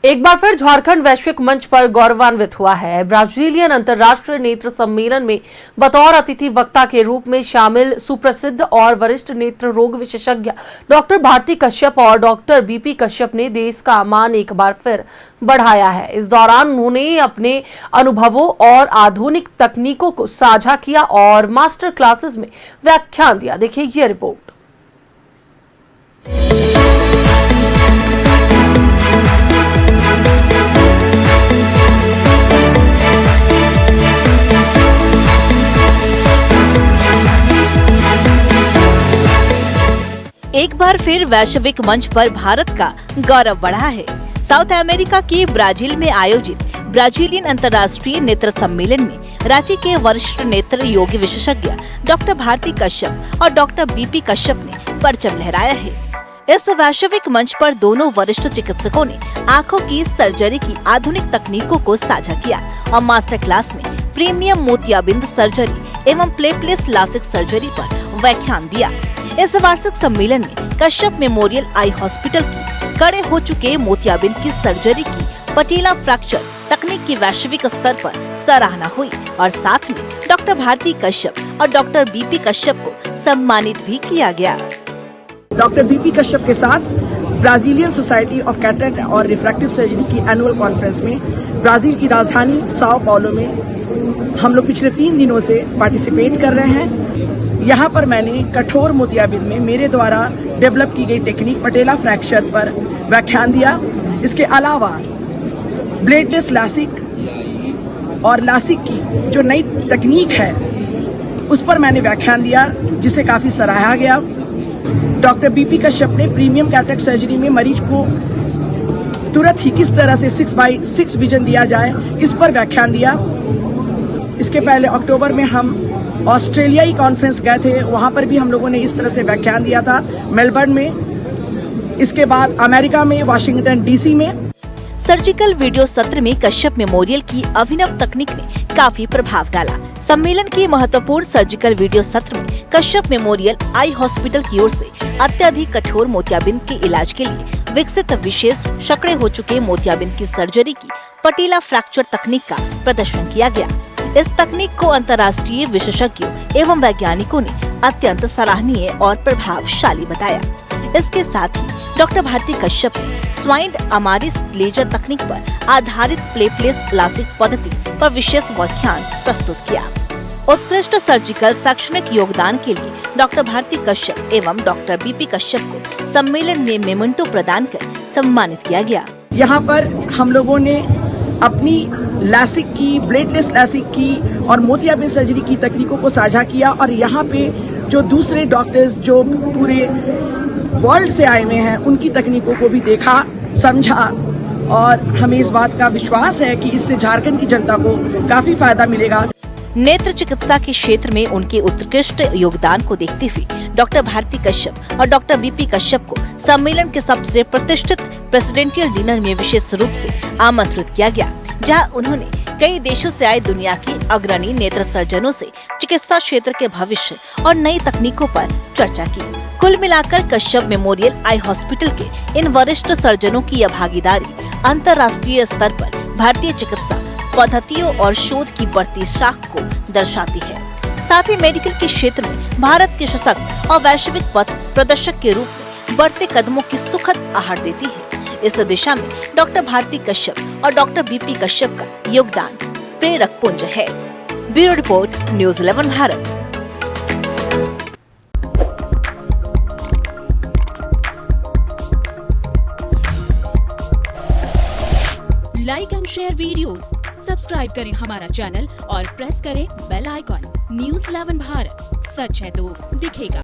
एक बार फिर झारखंड वैश्विक मंच पर गौरवान्वित हुआ है। ब्राजीलियन अंतर्राष्ट्रीय नेत्र सम्मेलन में बतौर अतिथि वक्ता के रूप में शामिल सुप्रसिद्ध और वरिष्ठ नेत्र रोग विशेषज्ञ डॉक्टर भारती कश्यप और डॉक्टर बीपी कश्यप ने देश का मान एक बार फिर बढ़ाया है। इस दौरान उन्होंने अपने अनुभवों और आधुनिक तकनीकों को साझा किया और मास्टर क्लासेस में व्याख्यान दिया। देखिए ये रिपोर्ट। एक बार फिर वैश्विक मंच पर भारत का गौरव बढ़ा है। साउथ अमेरिका के ब्राजील में आयोजित ब्राजीलियन अंतर्राष्ट्रीय नेत्र सम्मेलन में रांची के वरिष्ठ नेत्र योग विशेषज्ञ डॉक्टर भारती कश्यप और डॉक्टर बीपी कश्यप ने परचम लहराया है। इस वैश्विक मंच पर दोनों वरिष्ठ चिकित्सकों ने आंखों की सर्जरी की आधुनिक तकनीकों को साझा किया और मास्टर क्लास में प्रीमियम मोतियाबिंद सर्जरी एवं प्लेटलेस लासिक सर्जरी पर व्याख्यान दिया। इस वार्षिक सम्मेलन में कश्यप मेमोरियल आई हॉस्पिटल की कड़े हो चुके मोतियाबिंद की सर्जरी की पटीला फ्रैक्चर तकनीक की वैश्विक स्तर पर सराहना हुई और साथ में डॉक्टर भारती कश्यप और डॉक्टर बीपी कश्यप को सम्मानित भी किया गया। डॉक्टर बीपी कश्यप के साथ ब्राजीलियन सोसाइटी ऑफ कैटरेक्ट और रिफ्रैक्टिव सर्जरी की एनुअल कॉन्फ्रेंस में ब्राजील की राजधानी साओ पाउलो में हम लोग पिछले 3 दिनों से पार्टिसिपेट कर रहे हैं। यहाँ पर मैंने कठोर मोतियाबिंद में मेरे द्वारा डेवलप की गई टेक्निक पटेला फ्रैक्चर पर व्याख्यान दिया। इसके अलावा ब्लेडलेस लासिक और लासिक की जो नई तकनीक है उस पर मैंने व्याख्यान दिया, जिसे काफी सराहा गया। डॉक्टर बीपी कश्यप ने प्रीमियम कैटरेक्ट सर्जरी में मरीज को तुरंत ही किस तरह से 6x6 विजन दिया जाए इस पर व्याख्यान दिया। इसके पहले अक्टूबर में हम ऑस्ट्रेलियाई कॉन्फ्रेंस गए थे, वहां पर भी हम लोगों ने इस तरह से व्याख्यान दिया था मेलबर्न में। इसके बाद अमेरिका में वाशिंगटन डीसी में। सर्जिकल वीडियो सत्र में कश्यप मेमोरियल की अभिनव तकनीक ने काफी प्रभाव डाला। सम्मेलन के महत्वपूर्ण सर्जिकल वीडियो सत्र में कश्यप मेमोरियल आई हॉस्पिटल की ओर से अत्यधिक कठोर मोतियाबिंद के इलाज के लिए विकसित विशेष शकड़े हो चुके मोतियाबिंद की सर्जरी की पटीला फ्रैक्चर तकनीक का प्रदर्शन किया गया। इस तकनीक को अंतर्राष्ट्रीय विशेषज्ञों एवं वैज्ञानिकों ने अत्यंत सराहनीय और प्रभावशाली बताया। इसके साथ ही डॉक्टर भारती कश्यप ने स्वाइंड अमारिस लेजर तकनीक पर आधारित प्लेटलेस लासिक पद्धति पर विशेष व्याख्यान प्रस्तुत किया। उत्कृष्ट सर्जिकल शैक्षणिक योगदान के लिए डॉक्टर भारती कश्यप एवं डॉक्टर बीपी कश्यप को सम्मेलन में मेमेंटो प्रदान कर सम्मानित किया गया। यहाँ पर हम लोगों ने अपनी लासिक की, ब्लेडलेस लासिक की और मोतियाबिंद सर्जरी की तकनीकों को साझा किया और यहाँ पे जो दूसरे डॉक्टर्स जो पूरे वर्ल्ड से आए हुए हैं उनकी तकनीकों को भी देखा, समझा और हमें इस बात का विश्वास है कि इससे झारखंड की जनता को काफी फायदा मिलेगा। नेत्र चिकित्सा के क्षेत्र में उनके उत्कृष्ट योगदान को देखते हुए डॉक्टर भारती कश्यप और डॉक्टर बीपी कश्यप को सम्मेलन के सबसे प्रतिष्ठित प्रेसिडेंशियल डिनर में विशेष रूप से आमंत्रित किया गया, जहां उन्होंने कई देशों से आए दुनिया के अग्रणी नेत्र सर्जनों से चिकित्सा क्षेत्र के भविष्य और नई तकनीकों पर चर्चा की। कुल मिलाकर कश्यप मेमोरियल आई हॉस्पिटल के इन वरिष्ठ सर्जनों की यह भागीदारी अंतर्राष्ट्रीय स्तर पर भारतीय चिकित्सा पद्धतियों और शोध की बढ़ती शाख को दर्शाती है। साथ ही मेडिकल के क्षेत्र में भारत के सशक्त और वैश्विक पथ प्रदर्शक के रूप में बढ़ते कदमों की सुखद आहट देती है। इस दिशा में डॉक्टर भारती कश्यप और डॉक्टर बीपी कश्यप का योगदान प्रेरक पुंज है। Bureau report, news 11 Bharat. Like and share videos, subscribe करें हमारा चैनल और प्रेस करें बेल आइकॉन। न्यूज़ 11 भारत, सच है तो दिखेगा।